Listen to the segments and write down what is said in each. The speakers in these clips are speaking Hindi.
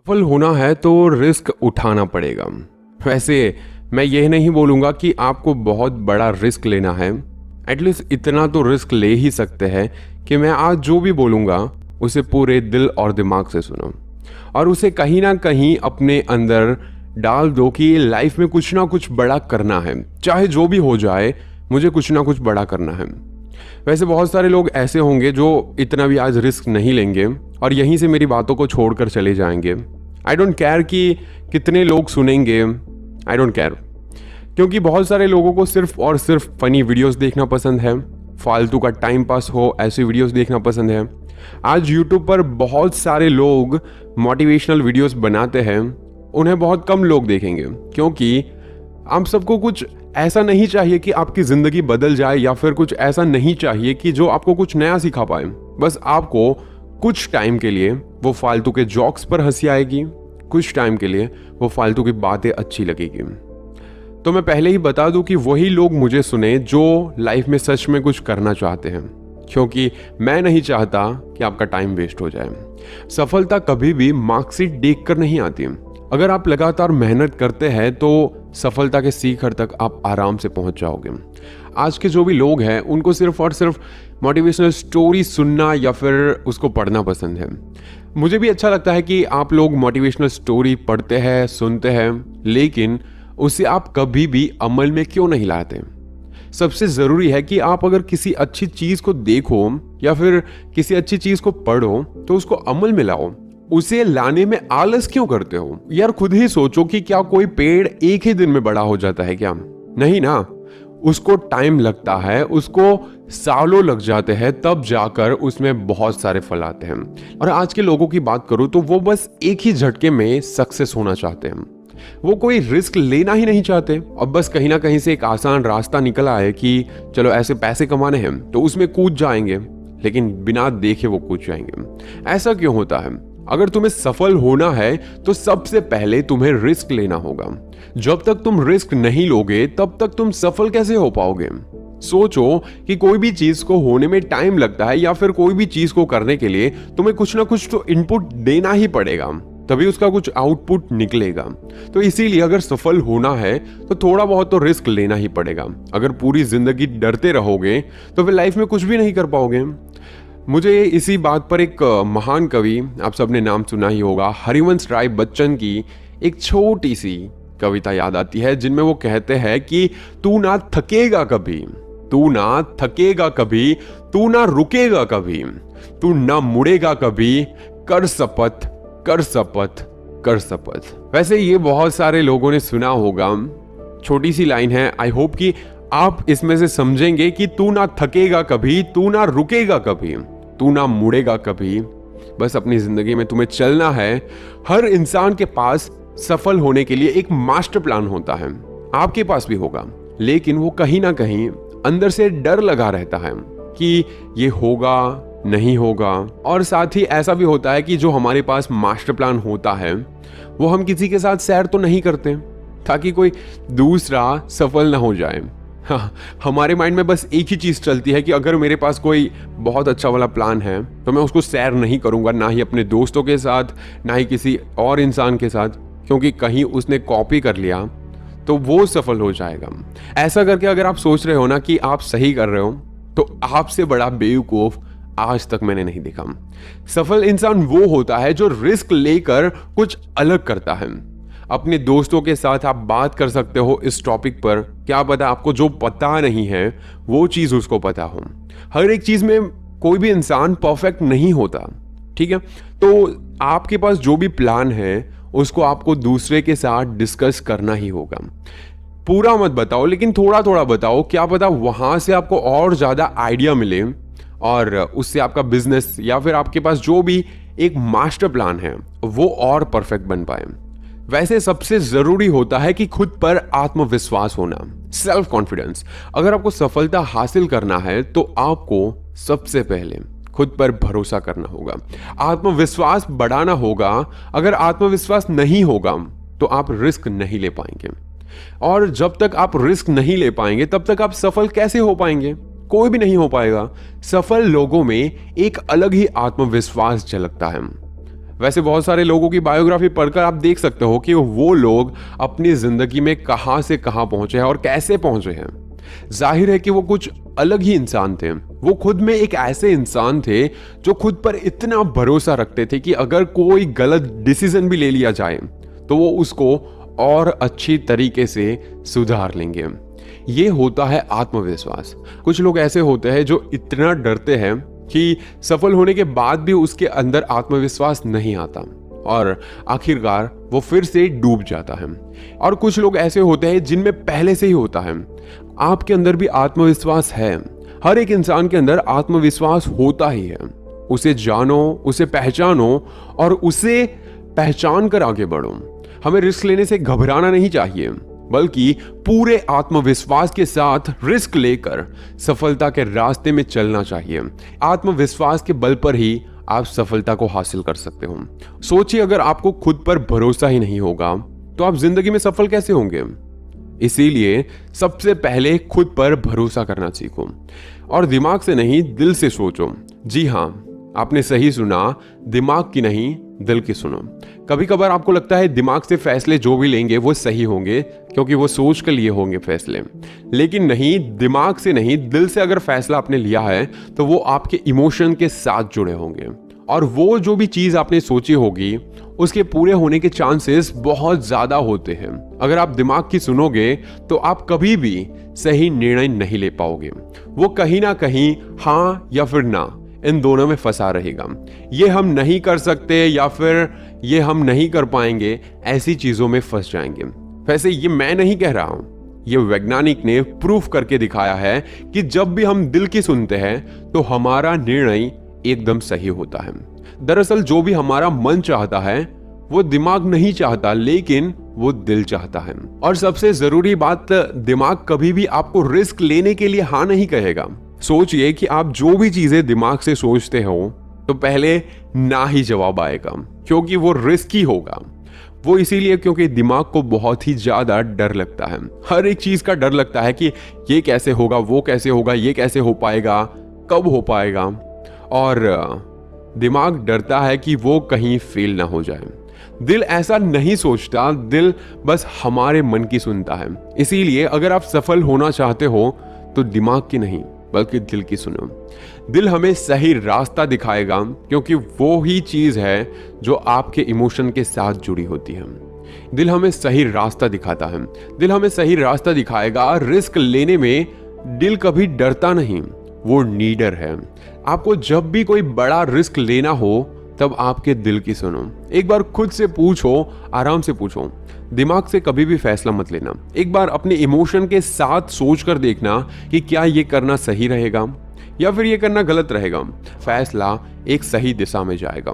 सफल होना है तो रिस्क उठाना पड़ेगा। वैसे मैं यह नहीं बोलूँगा कि आपको बहुत बड़ा रिस्क लेना है। एटलीस्ट इतना तो रिस्क ले ही सकते हैं कि मैं आज जो भी बोलूँगा उसे पूरे दिल और दिमाग से सुनो और उसे कहीं ना कहीं अपने अंदर डाल दो कि लाइफ में कुछ ना कुछ बड़ा करना है। चाहे जो भी हो जाए, मुझे कुछ ना कुछ बड़ा करना है। वैसे बहुत सारे लोग ऐसे होंगे जो इतना भी आज रिस्क नहीं लेंगे और यहीं से मेरी बातों को छोड़कर चले जाएंगे। आई डोंट केयर कि कितने लोग सुनेंगे, आई डोंट केयर, क्योंकि बहुत सारे लोगों को सिर्फ और सिर्फ फनी वीडियोस देखना पसंद है, फालतू का टाइम पास हो ऐसी वीडियोस देखना पसंद है। आज यूट्यूब पर बहुत सारे लोग मोटिवेशनल वीडियोस बनाते हैं, उन्हें बहुत कम लोग देखेंगे क्योंकि आप सबको कुछ ऐसा नहीं चाहिए कि आपकी ज़िंदगी बदल जाए या फिर कुछ ऐसा नहीं चाहिए कि जो आपको कुछ नया सिखा पाए। बस आपको कुछ टाइम के लिए वो फालतू के जोक्स पर हंसी आएगी, कुछ टाइम के लिए वो फालतू की बातें अच्छी लगेगी। तो मैं पहले ही बता दूं कि वही लोग मुझे सुने जो लाइफ में सच में कुछ करना चाहते हैं, क्योंकि मैं नहीं चाहता कि आपका टाइम वेस्ट हो जाए। सफलता कभी भी मार्कशीट देखकर नहीं आती। अगर आप लगातार मेहनत करते हैं तो सफलता के शिखर तक आप आराम से पहुंच जाओगे। आज के जो भी लोग हैं उनको सिर्फ और सिर्फ मोटिवेशनल स्टोरी सुनना या फिर उसको पढ़ना पसंद है। मुझे भी अच्छा लगता है कि आप लोग मोटिवेशनल स्टोरी पढ़ते हैं, सुनते हैं, लेकिन उसे आप कभी भी अमल में क्यों नहीं लाते? सबसे ज़रूरी है कि आप अगर किसी अच्छी चीज़ को देखो या फिर किसी अच्छी चीज़ को पढ़ो तो उसको अमल में लाओ। उसे लाने में आलस क्यों करते हो? यार खुद ही सोचो कि क्या कोई पेड़ एक ही दिन में बड़ा हो जाता है क्या? नहीं ना, उसको टाइम लगता है, उसको सालों लग जाते हैं, तब जाकर उसमें बहुत सारे फल आते हैं। और आज के लोगों की बात करूं तो वो बस एक ही झटके में सक्सेस होना चाहते हैं। वो कोई रिस्क लेना ही नहीं चाहते। अब बस कहीं ना कहीं से एक आसान रास्ता निकल आए कि चलो ऐसे पैसे कमाने हैं तो उसमें कूद जाएंगे, लेकिन बिना देखे वो कूद जाएंगे। ऐसा क्यों होता है? अगर तुम्हें सफल होना है तो सबसे पहले तुम्हें रिस्क लेना होगा। जब तक तुम रिस्क नहीं लोगे तब तक तुम सफल कैसे हो पाओगे? सोचो कि कोई भी चीज को होने में टाइम लगता है या फिर कोई भी चीज को करने के लिए तुम्हें कुछ ना कुछ तो इनपुट देना ही पड़ेगा, तभी उसका कुछ आउटपुट निकलेगा। तो इसीलिए अगर सफल होना है तो थोड़ा बहुत तो रिस्क लेना ही पड़ेगा। अगर पूरी जिंदगी डरते रहोगे तो फिर लाइफ में कुछ भी नहीं कर पाओगे। मुझे इसी बात पर एक महान कवि, आप सबने नाम सुना ही होगा, हरिवंश राय बच्चन की एक छोटी सी कविता याद आती है जिनमें वो कहते हैं कि तू ना थकेगा कभी, तू ना थकेगा कभी, तू ना रुकेगा कभी, तू ना मुड़ेगा कभी, कर शपथ कर शपथ कर शपथ। वैसे ये बहुत सारे लोगों ने सुना होगा, छोटी सी लाइन है। आई होप कि आप इसमें से समझेंगे कि तू ना थकेगा कभी, तू ना रुकेगा कभी, तू ना मुड़ेगा कभी। बस अपनी जिंदगी में तुम्हें चलना है। हर इंसान के पास सफल होने के लिए एक मास्टर प्लान होता है, आपके पास भी होगा, लेकिन वो कहीं ना कहीं अंदर से डर लगा रहता है कि ये होगा नहीं होगा। और साथ ही ऐसा भी होता है कि जो हमारे पास मास्टर प्लान होता है वो हम किसी के साथ शेयर तो नहीं करते ताकि कोई दूसरा सफल ना हो जाए। हाँ, हमारे माइंड में बस एक ही चीज चलती है कि अगर मेरे पास कोई बहुत अच्छा वाला प्लान है तो मैं उसको शेयर नहीं करूंगा, ना ही अपने दोस्तों के साथ, ना ही किसी और इंसान के साथ, क्योंकि कहीं उसने कॉपी कर लिया तो वो सफल हो जाएगा। ऐसा करके अगर आप सोच रहे हो ना कि आप सही कर रहे हो तो आपसे बड़ा बेवकूफ आज तक मैंने नहीं देखा। सफल इंसान वो होता है जो रिस्क लेकर कुछ अलग करता है। अपने दोस्तों के साथ आप बात कर सकते हो इस टॉपिक पर, क्या पता आपको जो पता नहीं है वो चीज उसको पता हो। हर एक चीज में कोई भी इंसान परफेक्ट नहीं होता, ठीक है? तो आपके पास जो भी प्लान है उसको आपको दूसरे के साथ डिस्कस करना ही होगा। पूरा मत बताओ, लेकिन थोड़ा थोड़ा बताओ, क्या पता वहां से आपको और ज्यादा आइडिया मिले और उससे आपका बिजनेस या फिर आपके पास जो भी एक मास्टर प्लान है वो और परफेक्ट बन पाए। वैसे सबसे जरूरी होता है कि खुद पर आत्मविश्वास होना, सेल्फ कॉन्फिडेंस। अगर आपको सफलता हासिल करना है तो आपको सबसे पहले खुद पर भरोसा करना होगा, आत्मविश्वास बढ़ाना होगा। अगर आत्मविश्वास नहीं होगा तो आप रिस्क नहीं ले पाएंगे, और जब तक आप रिस्क नहीं ले पाएंगे तब तक आप सफल कैसे हो पाएंगे? कोई भी नहीं हो पाएगा। सफल लोगों में एक अलग ही आत्मविश्वास झलकता है। वैसे बहुत सारे लोगों की बायोग्राफी पढ़कर आप देख सकते हो कि वो लोग अपनी जिंदगी में कहां से कहां पहुंचे हैं और कैसे पहुंचे हैं। जाहिर है कि वो कुछ अलग ही इंसान थे। वो खुद में एक ऐसे इंसान थे जो खुद पर इतना भरोसा रखते थे कि अगर कोई गलत डिसीजन भी ले लिया जाए तो वो उसको और अच्छी तरीके से सुधार लेंगे। ये होता है आत्मविश्वास। कुछ लोग ऐसे होते हैं जो इतना डरते हैं कि सफल होने के बाद भी उसके अंदर आत्मविश्वास नहीं आता और आखिरकार वो फिर से डूब जाता है। और कुछ लोग ऐसे होते हैं जिनमें पहले से ही होता है। आपके अंदर भी आत्मविश्वास है। हर एक इंसान के अंदर आत्मविश्वास होता ही है। उसे जानो, उसे पहचानो और उसे पहचान कर आगे बढ़ो। हमें रिस्क लेने से घबराना नहीं चाहिए, बल्कि पूरे आत्मविश्वास के साथ रिस्क लेकर सफलता के रास्ते में चलना चाहिए। आत्मविश्वास के बल पर ही आप सफलता को हासिल कर सकते हो। सोचिए, अगर आपको खुद पर भरोसा ही नहीं होगा तो आप जिंदगी में सफल कैसे होंगे? इसीलिए सबसे पहले खुद पर भरोसा करना सीखो और दिमाग से नहीं, दिल से सोचो। जी हाँ, आपने सही सुना, दिमाग की नहीं, दिल की सुनो। कभी कभार आपको लगता है दिमाग से फैसले जो भी लेंगे वो सही होंगे क्योंकि वो सोच के लिए होंगे फैसले, लेकिन नहीं, दिमाग से नहीं, दिल से अगर फैसला आपने लिया है तो वो आपके इमोशन के साथ जुड़े होंगे और वो जो भी चीज आपने सोची होगी उसके पूरे होने के चांसेस बहुत ज्यादा होते हैं। अगर आप दिमाग की सुनोगे तो आप कभी भी सही निर्णय नहीं ले पाओगे। वो कहीं ना कहीं हाँ या फिर ना, इन दोनों में फंसा रहेगा। ये हम नहीं कर सकते या फिर ये हम नहीं कर पाएंगे, ऐसी चीजों में फंस जाएंगे। वैसे ये मैं नहीं कह रहा हूं, ये वैज्ञानिक ने प्रूफ करके दिखाया है कि जब भी हम दिल की सुनते हैं तो हमारा निर्णय एकदम सही होता है। दरअसल जो भी हमारा मन चाहता है वो दिमाग नहीं चाहता, लेकिन वो दिल चाहता है। और सबसे जरूरी बात, दिमाग कभी भी आपको रिस्क लेने के लिए हाँ नहीं कहेगा। सोचिए कि आप जो भी चीजें दिमाग से सोचते हो तो पहले ना ही जवाब आएगा, क्योंकि वो रिस्की होगा। वो इसीलिए क्योंकि दिमाग को बहुत ही ज्यादा डर लगता है। हर एक चीज का डर लगता है कि ये कैसे होगा, वो कैसे होगा, ये कैसे हो पाएगा, कब हो पाएगा। और दिमाग डरता है कि वो कहीं फेल ना हो जाए। दिल ऐसा नहीं सोचता, दिल बस हमारे मन की सुनता है। इसीलिए अगर आप सफल होना चाहते हो तो दिमाग की नहीं बल्कि दिल की सुनो। दिल हमें सही रास्ता दिखाएगा, क्योंकि वो ही चीज है जो आपके इमोशन के साथ जुड़ी होती है। दिल हमें सही रास्ता दिखाता है। दिल हमें सही रास्ता दिखाएगा। रिस्क लेने में दिल कभी डरता नहीं, वो नीडर है। आपको जब भी कोई बड़ा रिस्क लेना हो तब आपके दिल की सुनो। एक बार खुद से पूछो, आराम से पूछो, दिमाग से कभी भी फैसला मत लेना। एक बार अपने इमोशन के साथ सोच कर देखना कि क्या ये करना सही रहेगा या फिर ये करना गलत रहेगा। फैसला एक सही दिशा में जाएगा।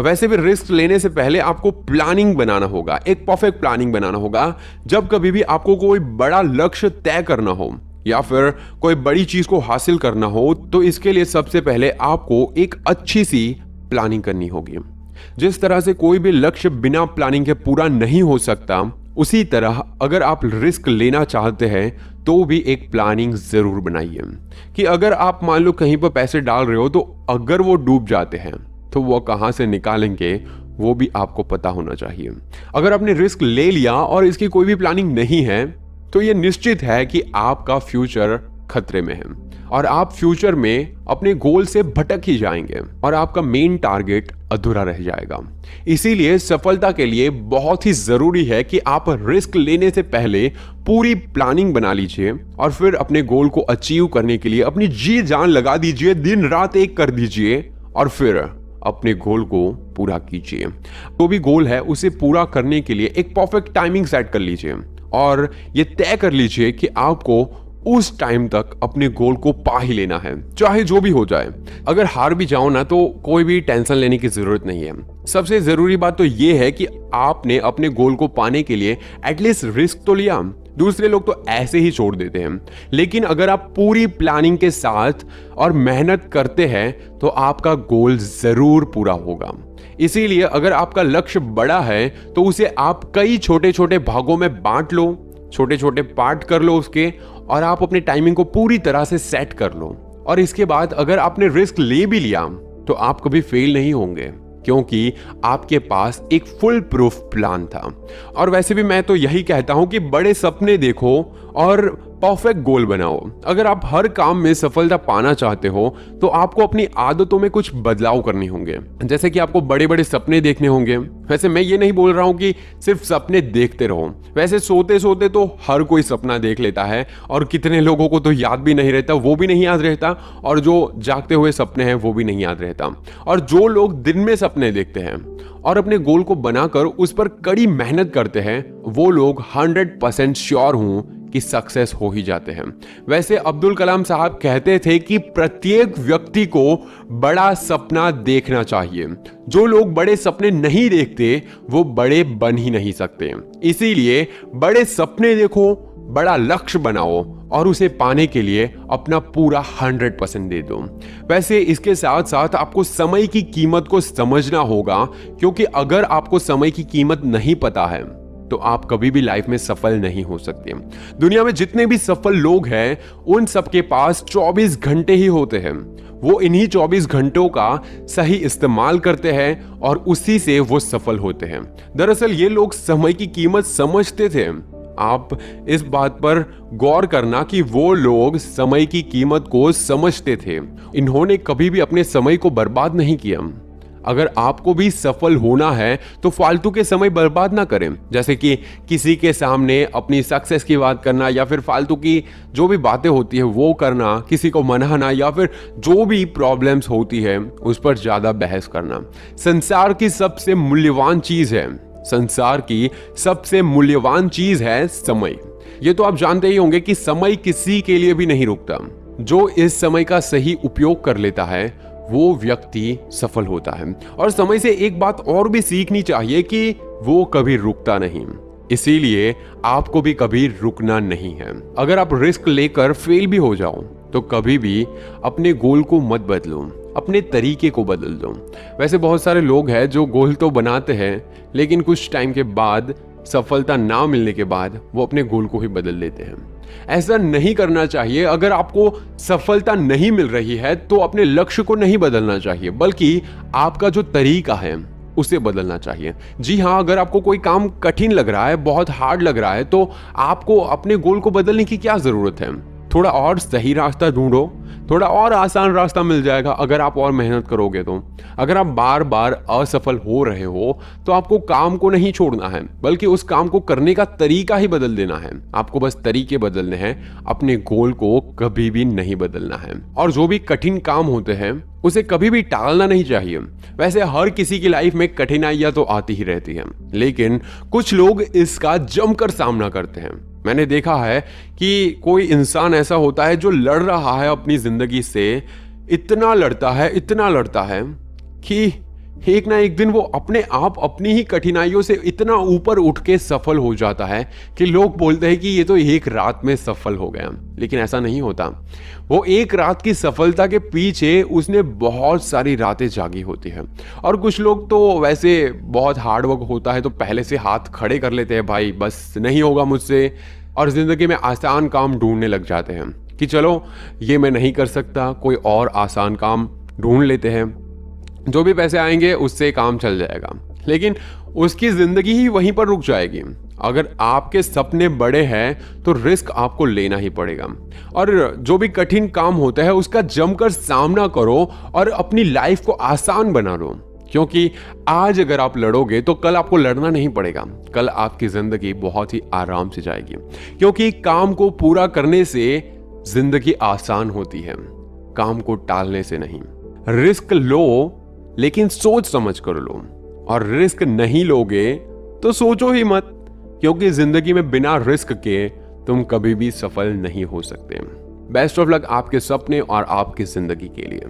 वैसे भी रिस्क लेने से पहले आपको प्लानिंग बनाना होगा, एक परफेक्ट प्लानिंग बनाना होगा। जब कभी भी आपको कोई बड़ा लक्ष्य तय करना हो या फिर कोई बड़ी चीज को हासिल करना हो तो इसके लिए सबसे पहले आपको एक अच्छी सी प्लानिंग करनी होगी। जिस तरह से कोई भी लक्ष्य बिना प्लानिंग के पूरा नहीं हो सकता, उसी तरह अगर आप रिस्क लेना चाहते हैं तो भी एक प्लानिंग जरूर बनाइए कि अगर आप मान लो कहीं पर पैसे डाल रहे हो तो अगर वो डूब जाते हैं तो वो कहां से निकालेंगे वो भी आपको पता होना चाहिए। अगर आपने रिस्क ले लिया और इसकी कोई भी प्लानिंग नहीं है तो ये निश्चित है कि आपका फ्यूचर खतरे में है और आप फ्यूचर में अपने गोल से भटक ही जाएंगे और आपका मेन टारगेट अधूरा रह जाएगा। इसीलिए सफलता के लिए बहुत ही जरूरी है कि आप रिस्क लेने से पहले पूरी प्लानिंग बना लीजिए और फिर अपने गोल को अचीव करने के लिए अपनी जी जान लगा दीजिए, दिन रात एक कर दीजिए और फिर अपने गोल को पूरा कीजिए। जो भी गोल है उसे पूरा करने के लिए एक परफेक्ट टाइमिंग सेट कर लीजिए और ये तय कर लीजिए कि आपको उस टाइम तक अपने गोल को पा ही लेना है, चाहे जो भी हो जाए। अगर हार भी जाओ ना तो कोई भी टेंशन लेने की जरूरत नहीं है। सबसे जरूरी बात तो ये है कि आपने अपने गोल को पाने के लिए एटलीस्ट रिस्क तो लिया। दूसरे लोग तो ऐसे ही छोड़ देते हैं, लेकिन अगर आप पूरी प्लानिंग के साथ और मेहनत करते हैं तो आपका गोल जरूर पूरा होगा। इसीलिए अगर आपका लक्ष्य बड़ा है तो उसे आप कई छोटे छोटे भागों में बांट लो, छोटे छोटे पार्ट कर लो उसके, और आप अपने टाइमिंग को पूरी तरह से सेट कर लो। और इसके बाद अगर आपने रिस्क ले भी लिया तो आप कभी फेल नहीं होंगे, क्योंकि आपके पास एक फुल प्रूफ प्लान था। और वैसे भी मैं तो यही कहता हूं कि बड़े सपने देखो और परफेक्ट गोल बनाओ। अगर आप हर काम में सफलता पाना चाहते हो तो आपको अपनी आदतों में कुछ बदलाव करने होंगे, जैसे कि आपको बड़े बड़े सपने देखने होंगे। वैसे मैं ये नहीं बोल रहा हूं कि सिर्फ सपने देखते रहो, वैसे सोते सोते तो हर कोई सपना देख लेता है और कितने लोगों को तो याद भी नहीं रहता, वो भी नहीं याद रहता, और जो जागते हुए सपने हैं वो भी नहीं याद रहता। और जो लोग दिन में सपने देखते हैं और अपने गोल को बनाकर उस पर कड़ी मेहनत करते हैं, वो लोग 100% श्योर हूं कि सक्सेस हो ही जाते हैं। वैसे अब्दुल कलाम साहब कहते थे कि प्रत्येक व्यक्ति को बड़ा सपना देखना चाहिए। जो लोग बड़े सपने नहीं देखते वो बड़े बन ही नहीं सकते। इसीलिए बड़े सपने देखो, बड़ा लक्ष्य बनाओ और उसे पाने के लिए अपना पूरा 100% दे दो। वैसे इसके साथ साथ आपको समय की कीमत को समझना होगा, क्योंकि अगर आपको समय की कीमत नहीं पता है तो आप कभी भी लाइफ में सफल नहीं हो सकते। दुनिया में जितने भी सफल लोग हैं उन सबके पास 24 घंटे ही होते हैं। वो इन्हीं 24 घंटों का सही इस्तेमाल करते हैं और उसी से वो सफल होते हैं। दरअसल ये लोग समय की कीमत समझते थे। आप इस बात पर गौर करना कि वो लोग समय की कीमत को समझते थे। इन्होंने कभी भी अपने समय को बर्बाद नहीं किया। अगर आपको भी सफल होना है तो फालतू के समय बर्बाद ना करें, जैसे कि किसी के सामने अपनी सक्सेस की बात करना या फिर फालतू की जो भी बातें होती है वो करना, किसी को मनाना या फिर जो भी प्रॉब्लम्स होती है उस पर ज्यादा बहस करना। संसार की सबसे मूल्यवान चीज है, संसार की सबसे मूल्यवान चीज है समय। ये तो आप जानते ही होंगे कि समय किसी के लिए भी नहीं रुकता। जो इस समय का सही उपयोग कर लेता है वो व्यक्ति सफल होता है। और समय से एक बात और भी सीखनी चाहिए कि वो कभी रुकता नहीं। इसीलिए आपको भी कभी रुकना नहीं है। अगर आप रिस्क लेकर फेल भी हो जाओ तो कभी भी अपने गोल को मत बदलो, अपने तरीके को बदल दो। वैसे बहुत सारे लोग हैं जो गोल तो बनाते हैं लेकिन कुछ टाइम के बाद, सफलता ना मिलने के बाद, वो अपने गोल को ही बदल देते हैं। ऐसा नहीं करना चाहिए। अगर आपको सफलता नहीं मिल रही है तो अपने लक्ष्य को नहीं बदलना चाहिए, बल्कि आपका जो तरीका है उसे बदलना चाहिए। जी हाँ, अगर आपको कोई काम कठिन लग रहा है, बहुत हार्ड लग रहा है, तो आपको अपने गोल को बदलने की क्या जरूरत है? थोड़ा और सही रास्ता ढूंढो, थोड़ा और आसान रास्ता मिल जाएगा अगर आप और मेहनत करोगे तो। अगर आप बार बार असफल हो रहे हो तो आपको काम को नहीं छोड़ना है, बल्कि उस काम को करने का तरीका ही बदल देना है। आपको बस तरीके बदलने हैं, अपने गोल को कभी भी नहीं बदलना है। और जो भी कठिन काम होते हैं उसे कभी भी टालना नहीं चाहिए। वैसे हर किसी की लाइफ में कठिनाइयां तो आती ही रहती हैं, लेकिन कुछ लोग इसका जमकर सामना करते हैं। मैंने देखा है कि कोई इंसान ऐसा होता है जो लड़ रहा है अपनी जिंदगी से, इतना लड़ता है कि एक ना एक दिन वो अपने आप अपनी ही कठिनाइयों से इतना ऊपर उठ के सफल हो जाता है कि लोग बोलते हैं कि ये तो एक रात में सफल हो गया। लेकिन ऐसा नहीं होता। वो एक रात की सफलता के पीछे उसने बहुत सारी रातें जागी होती है। और कुछ लोग तो वैसे बहुत हार्ड वर्क होता है तो पहले से हाथ खड़े कर लेते हैं, भाई बस नहीं होगा मुझसे, और जिंदगी में आसान काम ढूंढने लग जाते हैं कि चलो ये मैं नहीं कर सकता, कोई और आसान काम ढूंढ लेते हैं, जो भी पैसे आएंगे उससे काम चल जाएगा। लेकिन उसकी जिंदगी ही वहीं पर रुक जाएगी। अगर आपके सपने बड़े हैं तो रिस्क आपको लेना ही पड़ेगा, और जो भी कठिन काम होता है उसका जमकर सामना करो और अपनी लाइफ को आसान बना लो। क्योंकि आज अगर आप लड़ोगे तो कल आपको लड़ना नहीं पड़ेगा, कल आपकी जिंदगी बहुत ही आराम से जाएगी। क्योंकि काम को पूरा करने से जिंदगी आसान होती है, काम को टालने से नहीं। रिस्क लो लेकिन सोच समझ कर लो, और रिस्क नहीं लोगे तो सोचो ही मत, क्योंकि जिंदगी में बिना रिस्क के तुम कभी भी सफल नहीं हो सकते। बेस्ट ऑफ लक आपके सपने और आपकी जिंदगी के लिए।